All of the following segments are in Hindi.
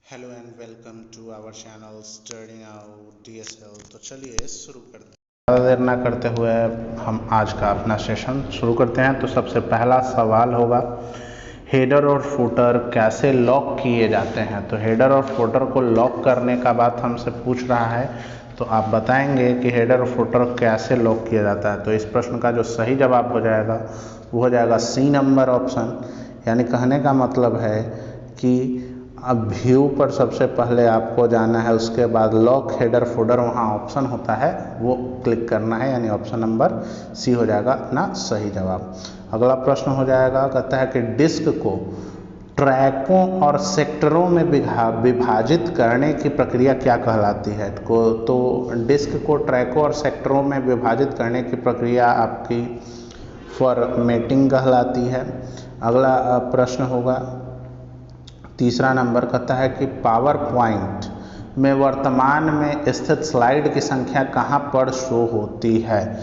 Hello and welcome to our channel study now DSL। तो चलिए शुरू करते हैं। ज़्यादा देर ना करते हुए हम आज का अपना सेशन शुरू करते हैं। तो सबसे पहला सवाल होगा, हेडर और फुटर कैसे लॉक किए जाते हैं। तो हेडर और फुटर को लॉक करने का बात हमसे पूछ रहा है, तो आप बताएंगे कि हेडर और फुटर कैसे लॉक किया जाता है। तो इस प्रश्न का जो सही जवाब हो जाएगा वो हो जाएगा सी नंबर ऑप्शन। यानी कहने का मतलब है कि अब व्यू पर सबसे पहले आपको जाना है, उसके बाद लॉक हेडर फोल्डर वहाँ ऑप्शन होता है वो क्लिक करना है, यानी ऑप्शन नंबर सी हो जाएगा अपना सही जवाब। अगला प्रश्न हो जाएगा, कहता है कि डिस्क को ट्रैकों और सेक्टरों में विभाजित करने की प्रक्रिया क्या कहलाती है। तो डिस्क को ट्रैकों और सेक्टरों में विभाजित करने की प्रक्रिया आपकी फॉर्मेटिंग कहलाती है। अगला प्रश्न होगा तीसरा नंबर, कहता है कि पावर पॉइंट में वर्तमान में स्थित स्लाइड की संख्या कहाँ पर शो होती है।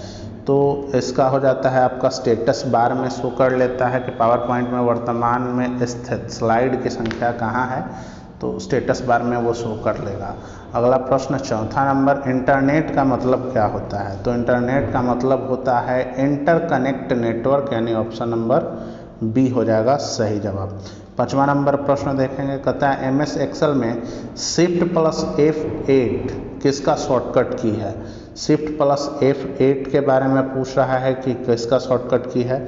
तो इसका हो जाता है आपका स्टेटस बार में शो कर लेता है कि पावर पॉइंट में वर्तमान में स्थित स्लाइड की संख्या कहाँ है, तो स्टेटस बार में वो शो कर लेगा। अगला प्रश्न चौथा नंबर, इंटरनेट का मतलब क्या होता है। तो इंटरनेट का मतलब होता है इंटरकनेक्ट नेटवर्क, यानी ऑप्शन नंबर बी हो जाएगा सही जवाब। पांचवा नंबर प्रश्न देखेंगे, कहता है MS एक्सेल में Shift+F8 किसका शॉर्टकट की है। Shift+F8 के बारे में पूछ रहा है कि किसका शॉर्टकट की है।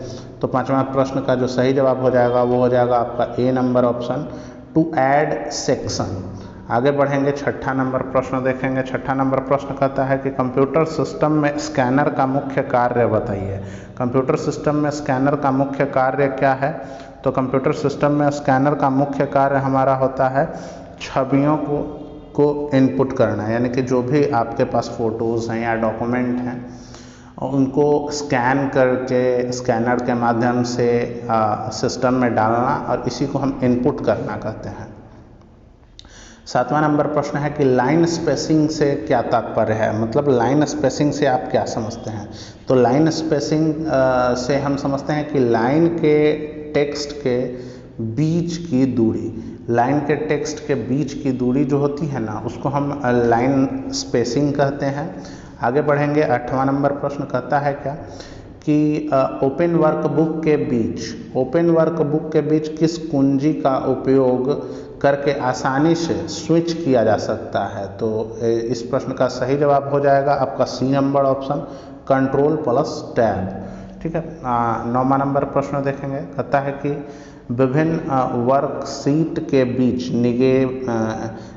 तो पांचवा प्रश्न का जो सही जवाब हो जाएगा वो हो जाएगा आपका A number option, to add section. आगे बढ़ेंगे, छठा नंबर प्रश्न देखेंगे। छठा नंबर प्रश्न कहता है कि कंप्यूटर सिस्टम में स्कैनर का मुख्य कार्य बताइए। कंप्यूटर सिस्टम में स्कैनर का मुख्य कार्य क्या है। तो कंप्यूटर सिस्टम में स्कैनर का मुख्य कार्य हमारा होता है छवियों को इनपुट करना, यानी कि जो भी आपके पास फ़ोटोज़ हैं या डॉक्यूमेंट हैं उनको स्कैन करके स्कैनर के माध्यम से सिस्टम में डालना, और इसी को हम इनपुट करना कहते हैं। सातवां नंबर प्रश्न है कि लाइन स्पेसिंग से क्या तात्पर्य है, मतलब लाइन स्पेसिंग से आप क्या समझते हैं। तो लाइन स्पेसिंग से हम समझते हैं कि लाइन के टेक्स्ट के बीच की दूरी, लाइन के टेक्स्ट के बीच की दूरी जो होती है ना, उसको हम लाइन स्पेसिंग कहते हैं। आगे बढ़ेंगे, आठवां नंबर प्रश्न कहता है क्या कि ओपन वर्कबुक के बीच किस कुंजी का उपयोग करके आसानी से स्विच किया जा सकता है। तो इस प्रश्न का सही जवाब हो जाएगा आपका सी नंबर ऑप्शन, Ctrl+Tab। ठीक है। 9वां नंबर प्रश्न देखेंगे, कहता है कि विभिन्न वर्कशीट के बीच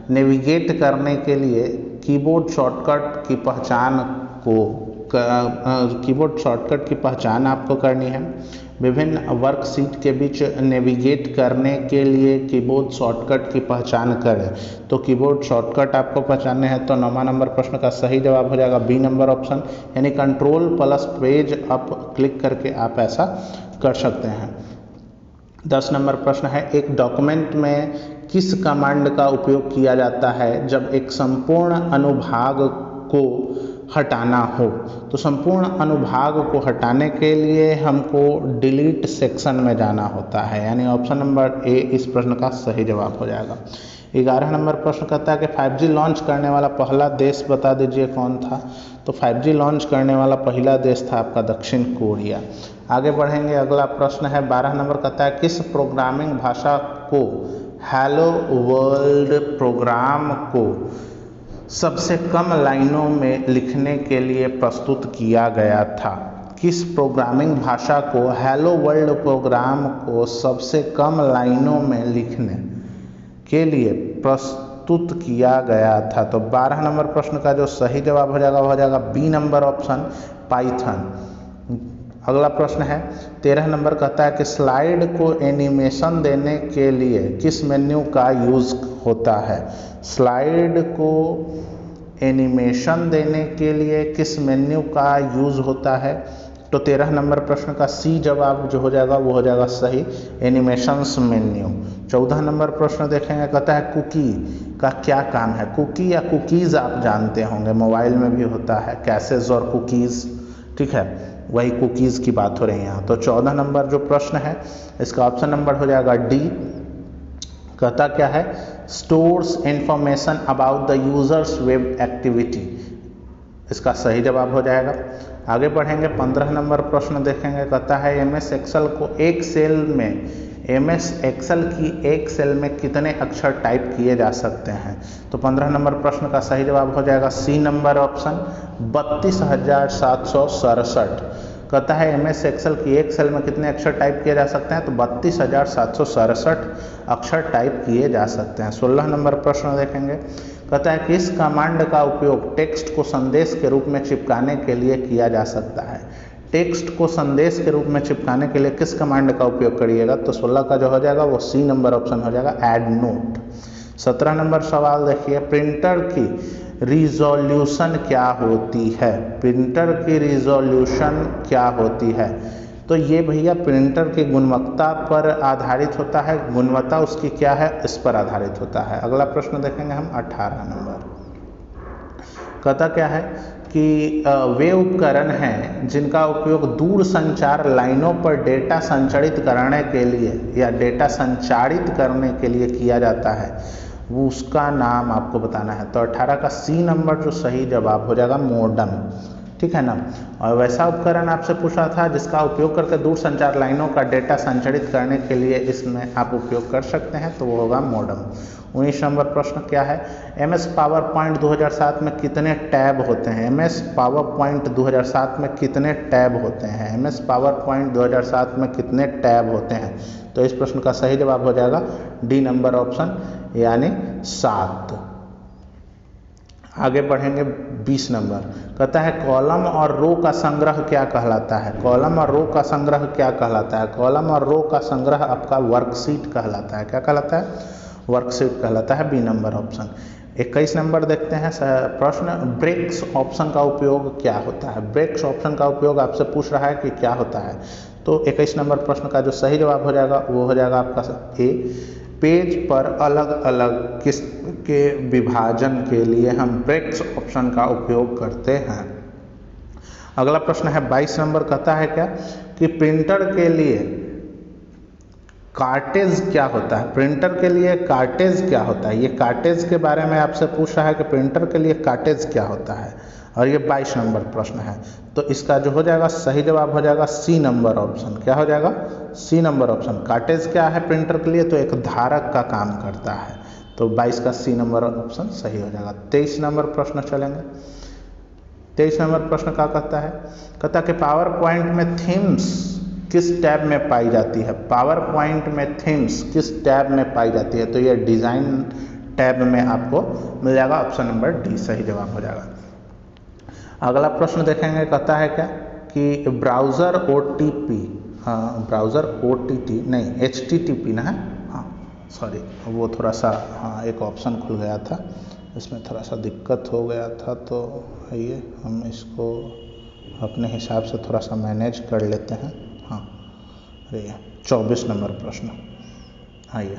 नेविगेट करने के लिए कीबोर्ड शॉर्टकट की पहचान आपको करनी है। विभिन्न वर्कशीट के बीच नेविगेट करने के लिए कीबोर्ड शॉर्टकट की पहचान करें। तो कीबोर्ड शॉर्टकट आपको पहचानने हैं। तो 9वां नंबर प्रश्न का सही जवाब हो जाएगा बी नंबर ऑप्शन, यानी Ctrl+पेज अप क्लिक करके आप ऐसा कर सकते हैं। 10 नंबर प्रश्न है, एक डॉक्यूमेंट में किस कमांड का उपयोग किया जाता है जब एक संपूर्ण अनुभाग को हटाना हो। तो संपूर्ण अनुभाग को हटाने के लिए हमको डिलीट सेक्शन में जाना होता है, यानी ऑप्शन नंबर ए इस प्रश्न का सही जवाब हो जाएगा। 11 नंबर प्रश्न कहता है कि 5G लॉन्च करने वाला पहला देश बता दीजिए कौन था। तो 5G लॉन्च करने वाला पहला देश था आपका दक्षिण कोरिया। आगे बढ़ेंगे, अगला प्रश्न है 12 नंबर, कहता है किस प्रोग्रामिंग भाषा को हेलो वर्ल्ड प्रोग्राम को सबसे कम लाइनों में लिखने के लिए प्रस्तुत किया गया था। किस प्रोग्रामिंग भाषा को हेलो वर्ल्ड प्रोग्राम को सबसे कम लाइनों में लिखने के लिए प्रस्तुत किया गया था। तो 12 नंबर प्रश्न का जो सही जवाब हो जाएगा वो हो जाएगा बी नंबर ऑप्शन, पाइथन। अगला प्रश्न है 13 नंबर, कहता है कि स्लाइड को एनिमेशन देने के लिए किस मेन्यू का यूज़ होता है। स्लाइड को एनिमेशन देने के लिए किस मेन्यू का यूज़ होता है। तो 13 नंबर प्रश्न का सी जवाब जो हो जाएगा वो हो जाएगा सही, एनिमेशंस मेन्यू। 14 नंबर प्रश्न देखेंगे, कहता है कुकी का क्या काम है। कुकी या कुकीज़ आप जानते होंगे, मोबाइल में भी होता है कैशेज और कुकीज़, ठीक है, वही कुकीज़ की बात हो रही है यहाँ। तो 14 नंबर जो प्रश्न है इसका ऑप्शन नंबर हो जाएगा डी, कहता क्या है, stores information about the users web activity, इसका सही जवाब हो जाएगा। आगे बढ़ेंगे 15 नंबर प्रश्न देखेंगे। कहता है एमएस एक्सेल को एक सेल में, एमएस एक्सेल की एक सेल में कितने अक्षर टाइप किए जा सकते हैं। तो 15 नंबर प्रश्न का सही जवाब हो जाएगा सी नंबर ऑप्शन 32,767। कहता है एमएस एक्सेल की एक सेल में कितने अक्षर टाइप किए जा सकते हैं, तो 32,767 अक्षर टाइप किए जा सकते हैं। 16 नंबर प्रश्न देखेंगे। कहता है किस कमांड का उपयोग टेक्स्ट को संदेश के रूप में चिपकाने के लिए किया जा सकता है। टेक्स्ट को संदेश के रूप में चिपकाने के लिए किस कमांड का उपयोग करिएगा, तो 16 का जो हो जाएगा वो सी नंबर ऑप्शन हो जाएगा, ऐड नोट। 17 नंबर सवाल देखिए, प्रिंटर की रिजोल्यूशन क्या होती है। प्रिंटर की रिजोल्यूशन क्या होती है, तो ये भैया प्रिंटर की गुणवत्ता पर आधारित होता है। गुणवत्ता उसकी क्या है, इस पर आधारित होता है। अगला प्रश्न देखेंगे हम 18 नंबर। कहता क्या है कि वे उपकरण हैं जिनका उपयोग दूर संचार लाइनों पर डेटा संचारित करने के लिए या डेटा संचारित करने के लिए किया जाता है, वो उसका नाम आपको बताना है। तो 18 का सी नंबर जो सही जवाब हो जाएगा मोडम, ठीक है ना। और वैसा उपकरण आपसे पूछा था जिसका उपयोग करके दूर संचार लाइनों का डेटा संचारित करने के लिए इसमें आप उपयोग कर सकते हैं, तो वो होगा मोडम। 19 नंबर प्रश्न क्या है, एमएस पावर पॉइंट 2007 में कितने टैब होते हैं। एमएस पावर पॉइंट 2007 में कितने टैब होते हैं। एमएस पावर पॉइंट 2007 में कितने टैब होते हैं, तो इस प्रश्न का सही जवाब हो जाएगा डी नंबर ऑप्शन यानी 7। आगे बढ़ेंगे 20 नंबर। कहता है कॉलम और रो का संग्रह क्या कहलाता है। कॉलम और रो का संग्रह क्या कहलाता है। कॉलम और रो का संग्रह आपका वर्कशीट कहलाता है। क्या कहलाता है, वर्कशीट कहलाता है, बी नंबर ऑप्शन। 21 नंबर देखते हैं प्रश्न, ब्रेक्स ऑप्शन का उपयोग क्या होता है। ब्रेक्स ऑप्शन का उपयोग आपसे पूछ रहा है कि क्या होता है, तो 21 नंबर प्रश्न का जो सही जवाब हो जाएगा वो हो जाएगा आपका ए, पेज पर अलग अलग किस्म के विभाजन के लिए हम ब्रेक्स ऑप्शन का उपयोग करते हैं। अगला प्रश्न है 22 नंबर। कहता है क्या कि प्रिंटर के लिए कार्टेज क्या होता है। प्रिंटर के लिए कार्टेज क्या होता है, ये कार्टेज के बारे में आपसे पूछ रहा है कि प्रिंटर के लिए कार्टेज क्या होता है, और ये 22 नंबर प्रश्न है। तो इसका जो हो जाएगा सही जवाब हो जाएगा सी नंबर ऑप्शन। क्या हो जाएगा, सी नंबर ऑप्शन। कार्टेज क्या है प्रिंटर के लिए, तो एक धारक का काम करता है, तो 22 का सी नंबर ऑप्शन सही हो जाएगा। 23 नंबर प्रश्न चलेंगे। 23 नंबर प्रश्न क्या कहता है, कहता कि पावर पॉइंट में थीम्स किस टैब में पाई जाती है। पावर पॉइंट में थीम्स किस टैब में पाई जाती है, तो ये डिज़ाइन टैब में आपको मिल जाएगा, ऑप्शन नंबर डी सही जवाब हो जाएगा। अगला प्रश्न देखेंगे। कहता है क्या कि ब्राउज़र OTP, हाँ ब्राउज़र OTT नहीं HTTP ना है, हाँ सॉरी वो थोड़ा सा हाँ एक ऑप्शन खुल गया था, इसमें थोड़ा सा दिक्कत हो गया था, तो आइए हम इसको अपने हिसाब से थोड़ा सा मैनेज कर लेते हैं। हाँ अरे 24 नंबर प्रश्न, आइए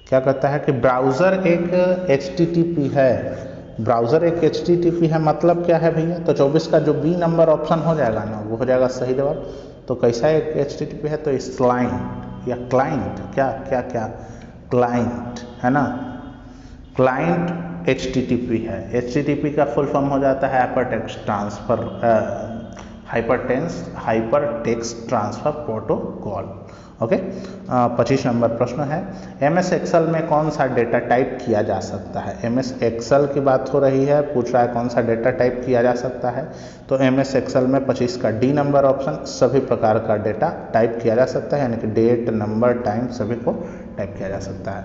क्या कहता है कि ब्राउज़र एक HTTP है। ब्राउज़र एक HTTP है मतलब क्या है भैया, तो 24 का जो बी नंबर ऑप्शन हो जाएगा ना वो हो जाएगा सही जवाब। तो कैसा एक HTTP है, तो क्लाइंट या क्लाइंट क्या क्या क्या क्लाइंट है ना, क्लाइंट HTTP है। HTTP का फुल फॉर्म हो जाता है hyper text transfer protocol. Okay 25 number प्रश्न है, MS एक्सेल में कौन सा डेटा टाइप किया जा सकता है। MS एक्सेल की बात हो रही है, पूछ रहा है कौन सा डेटा टाइप किया जा सकता है, तो MS एक्सेल में 25 का डी नंबर ऑप्शन सभी प्रकार का डेटा टाइप किया जा सकता है, यानी कि डेट, नंबर, टाइम सभी को टाइप किया जा सकता है।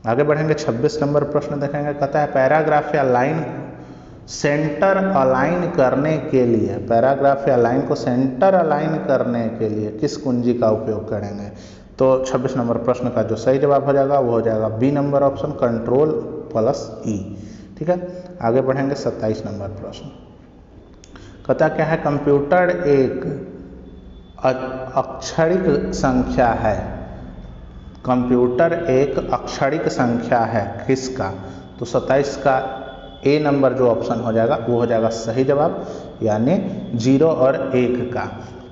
आगे बढ़ेंगे 26 नंबर प्रश्न देखेंगे। कहता है पैराग्राफ या लाइन सेंटर अलाइन करने के लिए, पैराग्राफ या लाइन को सेंटर अलाइन करने के लिए किस कुंजी का उपयोग करेंगे, तो 26 नंबर प्रश्न का जो सही जवाब हो जाएगा वो हो जाएगा बी नंबर ऑप्शन Ctrl+E। ठीक है, आगे बढ़ेंगे 27 नंबर प्रश्न। कहता क्या है कंप्यूटर एक अक्षरिक संख्या है। कंप्यूटर एक अक्षरिक संख्या है किसका, तो 27 का ए नंबर जो ऑप्शन हो जाएगा वो हो जाएगा सही जवाब, यानी 0 और 1 का।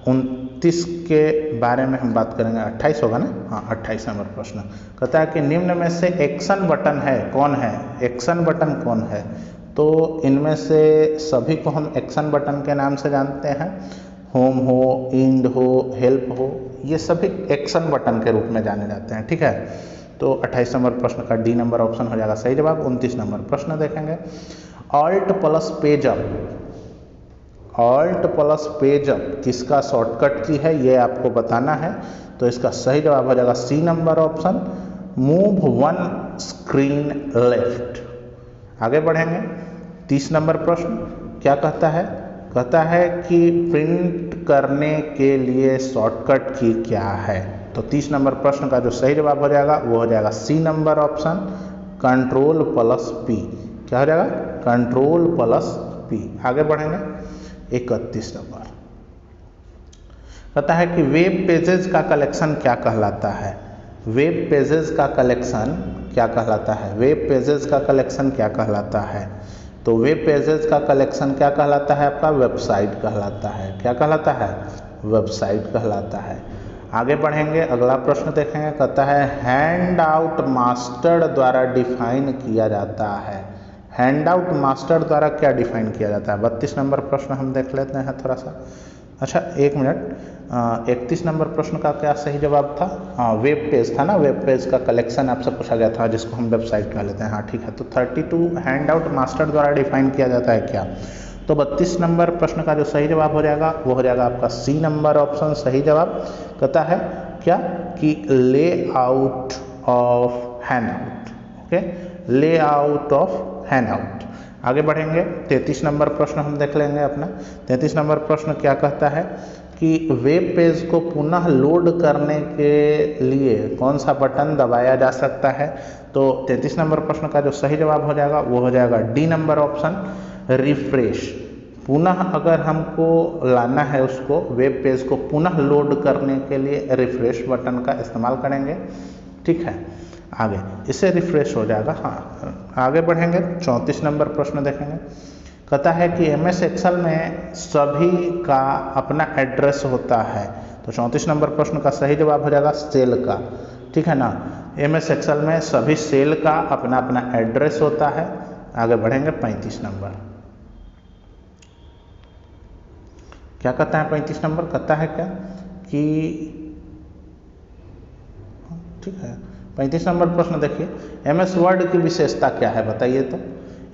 29 के बारे में हम बात करेंगे। 28 होगा ना, हाँ 28 नंबर प्रश्न कहता है कि निम्न में से एक्शन बटन है कौन है, एक्शन बटन कौन है। तो इनमें से सभी को हम एक्शन बटन के नाम से जानते हैं, होम हो, इंड हो, हेल्प हो, ये सभी एक्शन बटन के रूप में जाने जाते हैं, ठीक है। तो 28 नंबर प्रश्न का डी नंबर ऑप्शन हो जाएगा सही जवाब। 29 नंबर प्रश्न देखेंगे, alt plus page up, alt plus page up किसका शॉर्टकट की है ये आपको बताना है। तो इसका सही जवाब हो जाएगा C number option, move one screen left. आगे बढ़ेंगे, 30 नंबर प्रश्न क्या कहता है, कहता है कि प्रिंट करने के लिए शॉर्टकट की क्या है। तो 30 नंबर प्रश्न का जो सही जवाब हो जाएगा वो हो जाएगा C number option, control plus P. क्या हो जाएगा, कंट्रोल प्लस पी। आगे बढ़ेंगे, 31 नंबर कहता है कि वेब पेजेस का कलेक्शन क्या कहलाता है। वेब पेजेस का कलेक्शन क्या कहलाता है, वेब पेजेस का कलेक्शन क्या कहलाता है। तो वेब पेजेस का कलेक्शन क्या कहलाता है, आपका वेबसाइट कहलाता है। क्या कहलाता है, वेबसाइट कहलाता है। आगे बढ़ेंगे, अगला प्रश्न देखेंगे, कहता है हैंड आउट मास्टर द्वारा डिफाइन किया जाता है। हैंड आउट मास्टर द्वारा क्या डिफाइन किया जाता है। 32 नंबर प्रश्न हम देख लेते हैं थोड़ा सा। अच्छा एक मिनट, 31 नंबर प्रश्न का क्या सही जवाब था, हाँ वेब पेज था ना, वेब पेज का कलेक्शन आपसे पूछा गया था जिसको हम वेबसाइट कह लेते हैं, हाँ ठीक है। तो 32 हैंड आउट मास्टर द्वारा डिफाइन किया जाता है क्या। तो 32 नंबर प्रश्न का जो सही जवाब हो जाएगा वो हो जाएगा आपका सी नंबर ऑप्शन सही जवाब। कहता है क्या कि ले out of hand out, okay, ले आउट ऑफ हैंड आउट। आगे बढ़ेंगे, 33 नंबर प्रश्न हम देख लेंगे अपना। 33 नंबर प्रश्न क्या कहता है कि वेब पेज को पुनः लोड करने के लिए कौन सा बटन दबाया जा सकता है। तो 33 नंबर प्रश्न का जो सही जवाब हो जाएगा वो हो जाएगा डी नंबर ऑप्शन, रिफ्रेश। पुनः अगर हमको लाना है उसको, वेब पेज को पुनः लोड करने के लिए रिफ्रेश बटन का इस्तेमाल करेंगे, ठीक है। आगे इससे रिफ्रेश हो जाएगा, हाँ। आगे बढ़ेंगे, 34 नंबर प्रश्न देखेंगे। कहता है कि MS एक्सेल में सभी का अपना एड्रेस होता है। तो 34 नंबर प्रश्न का सही जवाब हो जाएगा सेल का, ठीक है ना। MS एक्सेल में सभी सेल का अपना अपना एड्रेस होता है। आगे बढ़ेंगे, 35 नंबर क्या कहता है। 35 नंबर कहता है क्या कि, ठीक है, 35 नंबर प्रश्न देखिए, MS वर्ड की विशेषता क्या है बताइए। तो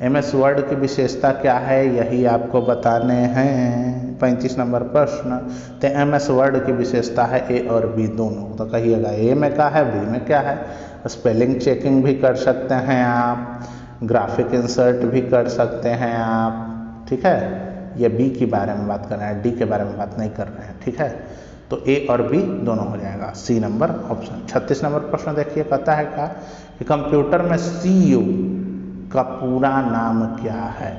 MS वर्ड की विशेषता क्या है यही आपको बताने हैं 35 नंबर प्रश्न। तो MS वर्ड की विशेषता है ए और बी दोनों। तो कहिएगा ए में क्या है, बी में क्या है। स्पेलिंग चेकिंग भी कर सकते हैं आप, ग्राफिक इंसर्ट भी कर सकते हैं आप, ठीक है। ये बी के बारे में बात कर रहे हैं, डी के बारे में बात नहीं कर रहे हैं, ठीक है। तो ए और बी दोनों हो जाएगा सी नंबर ऑप्शन। 36 नंबर प्रश्न देखिए, कहता है क्या कि कंप्यूटर में CEO का पूरा नाम क्या है।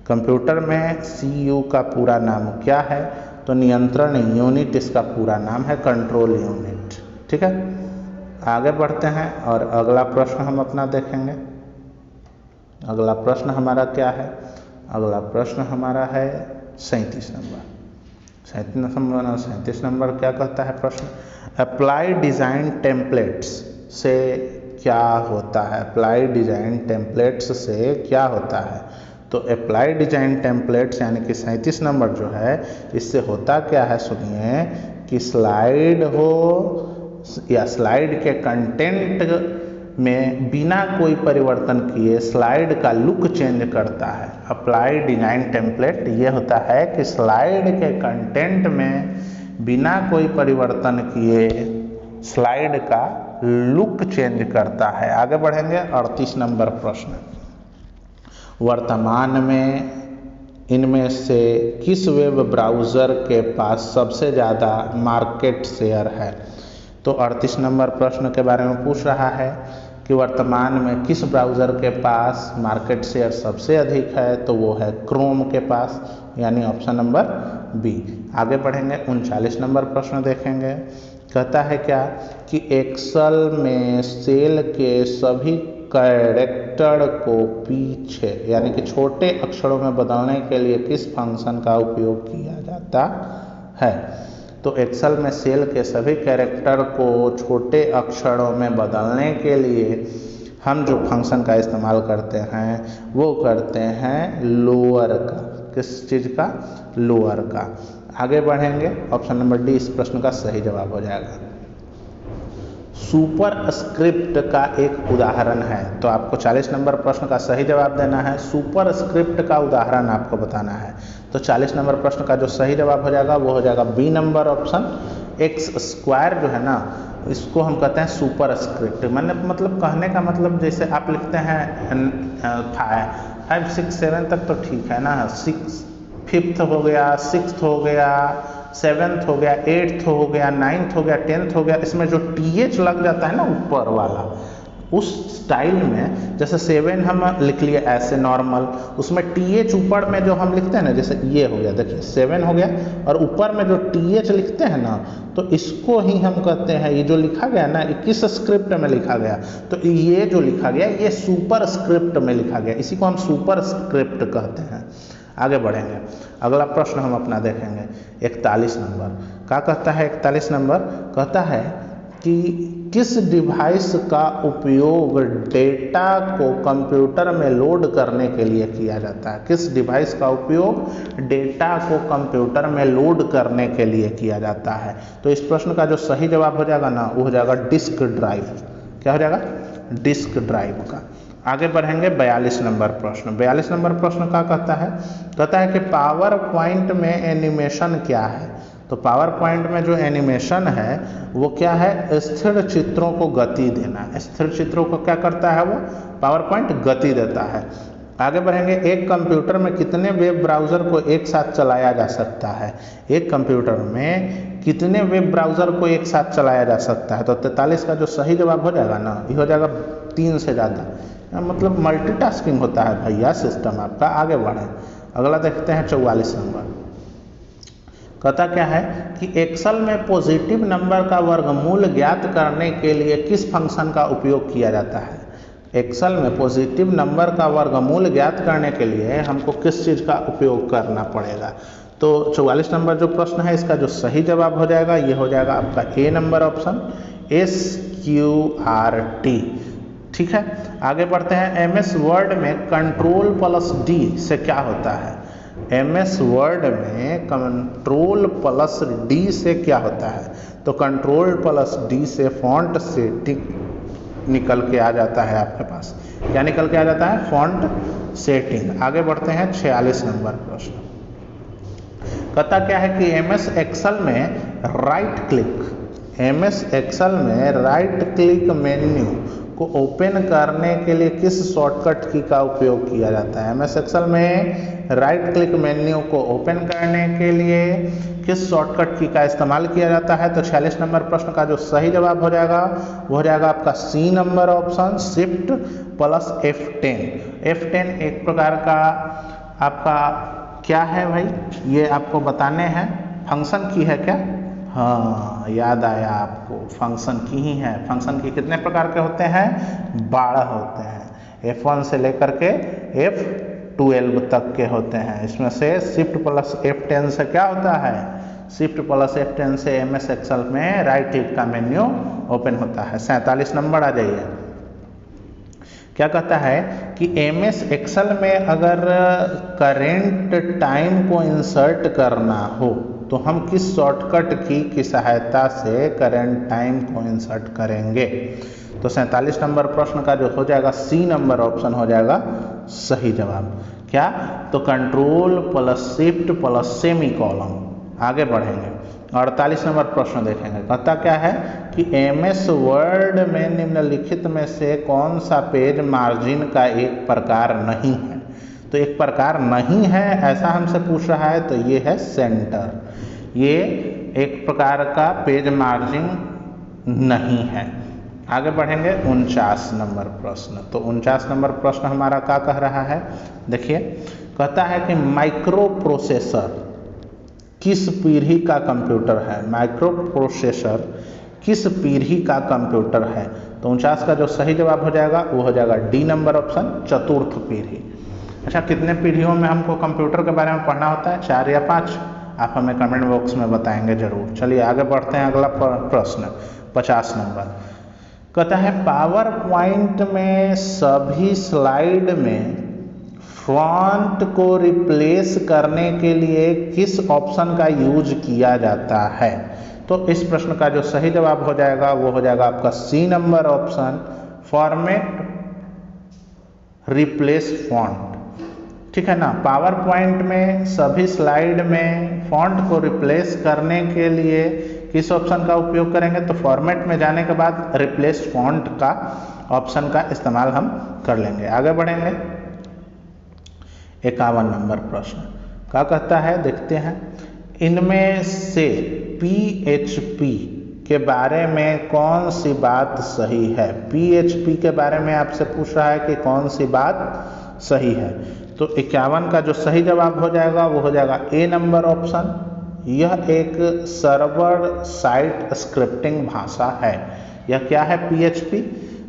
कंप्यूटर में CEO का पूरा नाम क्या है। तो नियंत्रण यूनिट इसका पूरा नाम है, कंट्रोल यूनिट, ठीक है। आगे बढ़ते हैं और अगला प्रश्न हम अपना देखेंगे। अगला प्रश्न हमारा क्या है, अगला प्रश्न हमारा है 37 नंबर। 37 नंबर क्या कहता है प्रश्न, अप्लाई डिज़ाइन टेम्पलेट्स से क्या होता है। अप्लाई डिज़ाइन टेम्पलेट्स से क्या होता है। तो अप्लाई डिज़ाइन टेम्पलेट्स यानी कि 37 नंबर जो है, इससे होता क्या है सुनिए, कि स्लाइड हो या स्लाइड के कंटेंट में बिना कोई परिवर्तन किए स्लाइड का लुक चेंज करता है। अप्लाई डिज़ाइन टेम्पलेट ये होता है कि स्लाइड के कंटेंट में बिना कोई परिवर्तन किए स्लाइड का लुक चेंज करता है। आगे बढ़ेंगे, 38 नंबर प्रश्न, वर्तमान में इनमें से किस वेब ब्राउज़र के पास सबसे ज़्यादा मार्केट शेयर है। तो 38 नंबर प्रश्न के बारे में पूछ रहा है कि वर्तमान में किस ब्राउज़र के पास मार्केट शेयर सबसे अधिक है। तो वो है क्रोम के पास, यानी ऑप्शन नंबर बी। आगे बढ़ेंगे, 39 नंबर प्रश्न देखेंगे। कहता है क्या कि एक्सेल में सेल के सभी कैरेक्टर को पीछे यानी कि छोटे अक्षरों में बदलने के लिए किस फंक्शन का उपयोग किया जाता है। तो एक्सेल में सेल के सभी कैरेक्टर को छोटे अक्षरों में बदलने के लिए हम जो फंक्शन का इस्तेमाल करते हैं वो करते हैं लोअर का। किस चीज़ का? लोअर का। आगे बढ़ेंगे, ऑप्शन नंबर डी इस प्रश्न का सही जवाब हो जाएगा। सुपर स्क्रिप्ट का एक उदाहरण है, तो आपको 40 नंबर प्रश्न का सही जवाब देना है। सुपर स्क्रिप्ट का उदाहरण आपको बताना है, तो 40 नंबर प्रश्न का जो सही जवाब हो जाएगा वो हो जाएगा B number option. X square जो है ना, इसको हम कहते हैं सुपर स्क्रिप्ट। मतलब कहने का मतलब जैसे आप लिखते हैं 5 6 7 तक तो ठीक है ना, 6 5th हो गया, 6th हो गया, 7th हो गया, 8th हो गया, 9th हो गया, 10th हो गया, इसमें जो TH लग जाता है ना ऊपर वाला, उस स्टाइल में जैसे 7 हम लिख लिए ऐसे नॉर्मल, उसमें TH ऊपर में जो हम लिखते हैं ना, जैसे ये हो गया, देखिए 7 हो गया और ऊपर में जो TH लिखते हैं ना, तो इसको ही हम कहते हैं, ये जो लिखा गया ना, किस स्क्रिप्ट में लिखा गया, तो ये जो लिखा गया ये सुपर स्क्रिप्ट में लिखा गया, इसी को हम सुपर स्क्रिप्ट कहते हैं। आगे बढ़ेंगे, अगला प्रश्न हम अपना देखेंगे 41 नंबर। क्या कहता है 41 नंबर? कहता है कि किस डिवाइस का उपयोग डेटा को कंप्यूटर में लोड करने के लिए किया जाता है? किस डिवाइस का उपयोग डेटा को कंप्यूटर में लोड करने के लिए किया जाता है? तो इस प्रश्न का जो सही जवाब हो जाएगा ना, वो हो जाएगा डिस्क ड्राइव। क्या हो जाएगा? डिस्क ड्राइव का। आगे बढ़ेंगे 42 नंबर प्रश्न। 42 नंबर प्रश्न क्या कहता है? कहता है कि पावर पॉइंट में एनिमेशन क्या है? तो पावर पॉइंट में जो एनिमेशन है वो क्या है? स्थिर चित्रों को गति देना। स्थिर चित्रों को क्या करता है? वो पावर पॉइंट गति देता है। आगे बढ़ेंगे, एक कंप्यूटर में कितने वेब ब्राउज़र को एक साथ चलाया जा सकता है? एक कंप्यूटर में कितने वेब ब्राउज़र को एक साथ चलाया जा सकता है? तो 43 का जो सही जवाब हो जाएगा ना, ये हो जाएगा 3 से ज़्यादा। मतलब मल्टीटास्किंग होता है भैया सिस्टम आपका। आगे बढ़ें, अगला देखते हैं 44 नंबर। कहता क्या है कि एक्सेल में पॉजिटिव नंबर का वर्गमूल ज्ञात करने के लिए किस फंक्शन का उपयोग किया जाता है? एक्सेल में पॉजिटिव नंबर का वर्गमूल ज्ञात करने के लिए हमको किस चीज़ का उपयोग करना पड़ेगा? तो 44 नंबर जो प्रश्न है इसका जो सही जवाब हो जाएगा ये हो जाएगा आपका ए नंबर ऑप्शन, SQRT। ठीक है, आगे बढ़ते हैं। MS वर्ड में Ctrl+D से क्या होता है? MS वर्ड में Ctrl+D से क्या होता है? तो Ctrl+D से फॉन्ट सेटिंग निकल के आ जाता है आपके पास। क्या निकल के आ जाता है? Font setting. आगे बढ़ते हैं 46 नंबर प्रश्न। कहता क्या है कि MS एक्सेल में राइट क्लिक मेन्यू को ओपन करने के लिए किस शॉर्टकट की का उपयोग किया जाता है? MS एक्सेल में राइट क्लिक मेन्यू को ओपन करने के लिए किस शॉर्टकट की का इस्तेमाल किया जाता है? तो 46 नंबर प्रश्न का जो सही जवाब हो जाएगा वो हो जाएगा आपका C number option, Shift+F10। F10 एक प्रकार का आपका क्या है भाई, ये आपको बताने हैं, फंक्शन की है क्या? हाँ, याद आया आपको, फंक्शन की ही है। फंक्शन की कितने प्रकार के होते हैं? 12 होते हैं। F1 से लेकर के F12 तक के होते हैं। इसमें से Shift+F10 से क्या होता है? Shift+F10 से MS एक्सेल में राइट क्लिक का मेन्यू ओपन होता है। 47 नंबर आ जाइए। क्या कहता है कि MS एक्सेल में अगर करेंट टाइम को इंसर्ट करना हो तो हम किस शॉर्टकट की सहायता से करंट टाइम को इंसर्ट करेंगे? तो 47 नंबर प्रश्न का जो हो जाएगा सी नंबर ऑप्शन हो जाएगा सही जवाब। क्या? तो Ctrl+Shift+सेमीकोलन। आगे बढ़ेंगे, 48 नंबर प्रश्न देखेंगे। कहता क्या है कि MS वर्ड में निम्नलिखित में से कौन सा पेज मार्जिन का एक प्रकार नहीं है? तो एक प्रकार नहीं है ऐसा हमसे पूछ रहा है, तो ये है सेंटर। ये एक प्रकार का पेज मार्जिन नहीं है। आगे बढ़ेंगे 49 नंबर प्रश्न। तो 49 नंबर प्रश्न हमारा क्या कह रहा है? देखिए, कहता है कि माइक्रो प्रोसेसर किस पीढ़ी का कंप्यूटर है? माइक्रो प्रोसेसर किस पीढ़ी का कंप्यूटर है? तो 49 का जो सही जवाब हो जाएगा वो हो जाएगा डी नंबर ऑप्शन, चतुर्थ पीढ़ी। अच्छा, कितने पीढ़ियों में हमको कंप्यूटर के बारे में पढ़ना होता है? 4 या 5? आप हमें कमेंट बॉक्स में बताएंगे जरूर। चलिए आगे बढ़ते हैं, अगला प्रश्न 50 नंबर कहता है पावर पॉइंट में सभी स्लाइड में फॉन्ट को रिप्लेस करने के लिए किस ऑप्शन का यूज किया जाता है। तो इस प्रश्न का जो सही जवाब हो जाएगा वो हो जाएगा आपका C number option, format replace font. ठीक है ना, पावर पॉइंट में सभी स्लाइड में फॉन्ट को रिप्लेस करने के लिए किस ऑप्शन का उपयोग करेंगे, तो फॉर्मेट में जाने के बाद रिप्लेस फॉन्ट का ऑप्शन का इस्तेमाल हम कर लेंगे। आगे बढ़ेंगे, 51 नंबर प्रश्न क्या कहता है, देखते हैं। इनमें से PHP के बारे में कौन सी बात सही है। PHP के बारे में आपसे पूछ रहा है कि कौन सी बात सही है। तो 51 का जो सही जवाब हो जाएगा वो हो जाएगा ए नंबर ऑप्शन। यह एक सर्वर साइट स्क्रिप्टिंग भाषा है। यह क्या है PHP,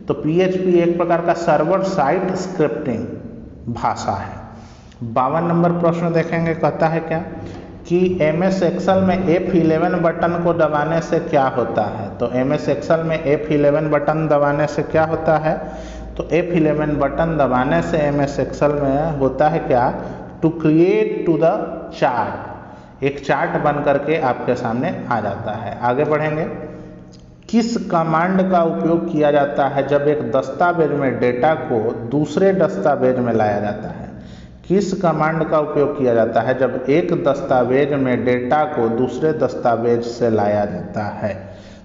तो PHP एक प्रकार का सर्वर साइट स्क्रिप्टिंग भाषा है। 52 नंबर प्रश्न देखेंगे, कहता है क्या कि MS एक्सेल में F11 बटन को दबाने से क्या होता है। तो MS एक्सेल में F11 बटन दबाने से क्या होता है, तो F11 बटन दबाने से MS एक्सेल में होता है क्या, to create to the chart, एक चार्ट बन करके आपके सामने आ जाता है। आगे बढ़ेंगे, किस कमांड का उपयोग किया जाता है जब एक दस्तावेज में डेटा को दूसरे दस्तावेज में लाया जाता है। किस कमांड का उपयोग किया जाता है जब एक दस्तावेज में डेटा को दूसरे दस्तावेज से लाया जाता है।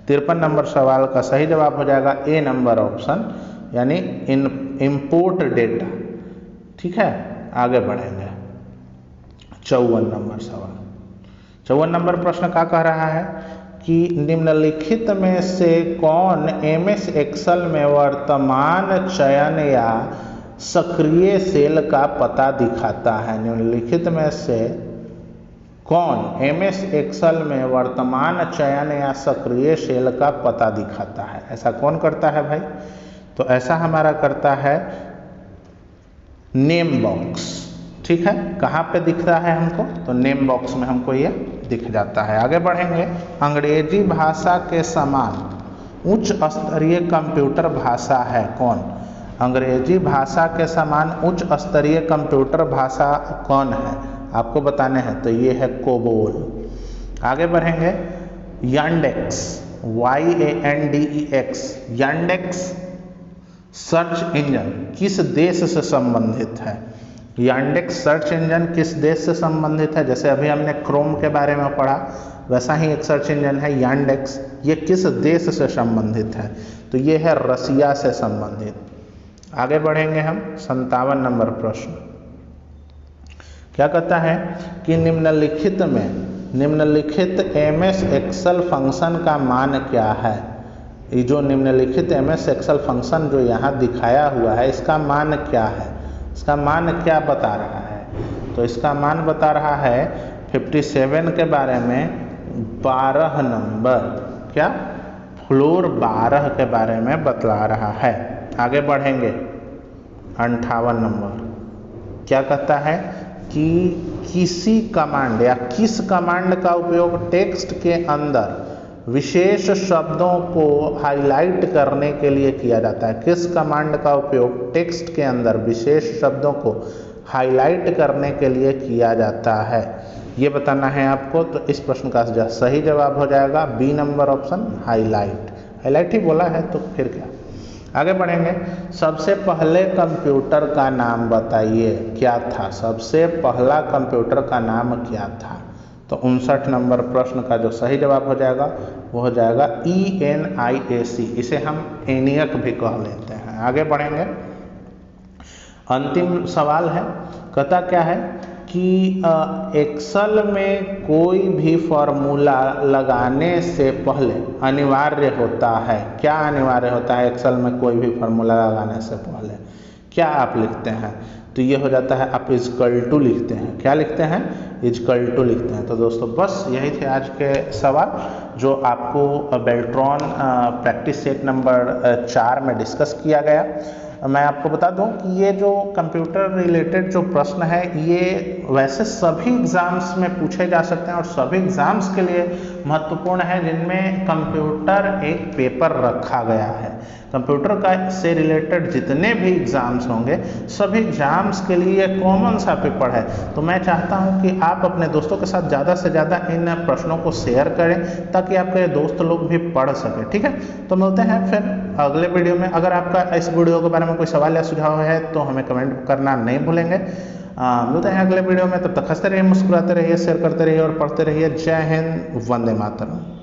53 नंबर सवाल का सही जवाब हो जाएगा ए नंबर ऑप्शन, यानी इंपोर्ट डेटा। ठीक है, आगे बढ़ेंगे, 54 नंबर सवाल। 54 नंबर प्रश्न क्या कह रहा है कि निम्नलिखित में से कौन MS एक्सेल में वर्तमान चयन या सक्रिय सेल का पता दिखाता है। निम्नलिखित में से कौन MS एक्सेल में वर्तमान चयन या सक्रिय सेल का पता दिखाता है। ऐसा कौन करता है भाई, तो ऐसा हमारा करता है नेम बॉक्स। ठीक है, कहाँ पे दिख रहा है हमको, तो नेम बॉक्स में हमको ये दिख जाता है। आगे बढ़ेंगे, अंग्रेजी भाषा के समान उच्च स्तरीय कंप्यूटर भाषा है कौन। अंग्रेजी भाषा के समान उच्च स्तरीय कंप्यूटर भाषा कौन है, आपको बताने हैं, तो ये है कोबोल। आगे बढ़ेंगे, Yandex, YANDEX, Yandex search engine किस देश से संबंधित है। यांडेक्स सर्च इंजन किस देश से संबंधित है, जैसे अभी हमने क्रोम के बारे में पढ़ा वैसा ही एक सर्च इंजन है यांडेक्स। ये किस देश से संबंधित है, तो ये है रसिया से संबंधित। आगे बढ़ेंगे हम, 57 नंबर प्रश्न क्या कहता है कि निम्नलिखित MS एक्सेल फंक्शन का मान क्या है। ये जो निम्नलिखित MS एक्सेल फंक्शन जो यहाँ दिखाया हुआ है इसका मान क्या है, इसका मान क्या बता रहा है, तो इसका मान बता रहा है 57 के बारे में 12 नंबर, क्या फ्लोर 12 के बारे में बतला रहा है। आगे बढ़ेंगे, 58 नंबर क्या कहता है कि किसी कमांड या किस कमांड का उपयोग टेक्स्ट के अंदर विशेष शब्दों को हाईलाइट करने के लिए किया जाता है। किस कमांड का उपयोग टेक्स्ट के अंदर विशेष शब्दों को हाईलाइट करने के लिए किया जाता है, ये बताना है आपको। तो इस प्रश्न का सही जवाब हो जाएगा बी नंबर ऑप्शन, हाईलाइट ही बोला है तो फिर क्या। आगे बढ़ेंगे, सबसे पहले कंप्यूटर का नाम बताइए क्या था। सबसे पहला कंप्यूटर का नाम क्या था, तो 59 नंबर प्रश्न का जो सही जवाब हो जाएगा वो हो जाएगा ENIAC, इसे हम एनियक भी कह लेते हैं। आगे बढ़ेंगे, अंतिम सवाल है, कहता क्या है कि एक्सेल में कोई भी फॉर्मूला लगाने से पहले अनिवार्य होता है। क्या अनिवार्य होता है एक्सेल में कोई भी फॉर्मूला लगाने से पहले, क्या आप लिखते हैं, तो ये हो जाता है आप इजकल टू लिखते हैं। क्या लिखते हैं, इजकल टू लिखते हैं। तो दोस्तों बस यही थे आज के सवाल जो आपको बेल्ट्रॉन प्रैक्टिस सेट नंबर 4 में डिस्कस किया गया। मैं आपको बता दूं कि ये जो कंप्यूटर रिलेटेड जो प्रश्न है ये वैसे सभी एग्जाम्स में पूछे जा सकते हैं और सभी एग्जाम्स के लिए महत्वपूर्ण है जिनमें कंप्यूटर एक पेपर रखा गया है। कंप्यूटर का से रिलेटेड जितने भी एग्जाम्स होंगे सभी एग्जाम्स के लिए कॉमन सा पेपर है। तो मैं चाहता हूं कि आप अपने दोस्तों के साथ ज़्यादा से ज़्यादा इन प्रश्नों को शेयर करें ताकि आपके दोस्त लोग भी पढ़ सकें। ठीक है, तो मिलते हैं फिर अगले वीडियो में। अगर आपका इस वीडियो के बारे में कोई सवाल या सुझाव है तो हमें कमेंट करना नहीं भूलेंगे। मिलते हैं अगले वीडियो में, तब तक हंसते रहिए, मुस्कुराते रहिए, शेयर करते रहिए और पढ़ते रहिए। जय हिंद, वंदे मातरम।